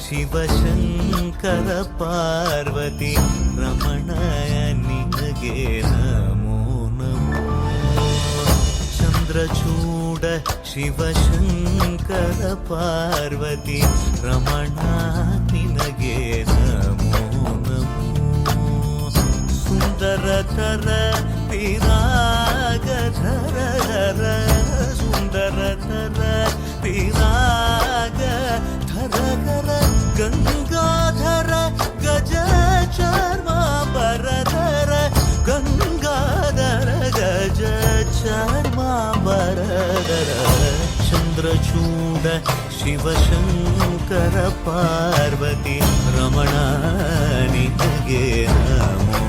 ಶಿವಶಂಕರ ಪಾರ್ವತಿ ರಮಣ ನಿನಗೆ ನಮೋ ನಮೋ. ಚಂದ್ರಚೂಡ ಶಿವಶಂಕರ ಪಾರ್ವತಿ ರಮಣ ನಿನಗೆ ನಮೋ ನಮೋ. ಸುಂದರತರ ಪಿರಾಗಧರ ಧರ ಸುಂದರತರ ಪಿರಾಗ ಧರ ಧರ ಗಂಗಾಧರ ಗಜ ಚರ್ಮಾಂಬರಧರ ಗಂಗಾಧರ ಗಜ ಚರ್ಮಾಂಬರಧರ. ಚಂದ್ರಚೂಡ ಶಿವಶಂಕರ ಪಾರ್ವತಿ ರಮಣ ನಿನಗೆ ನಮೋ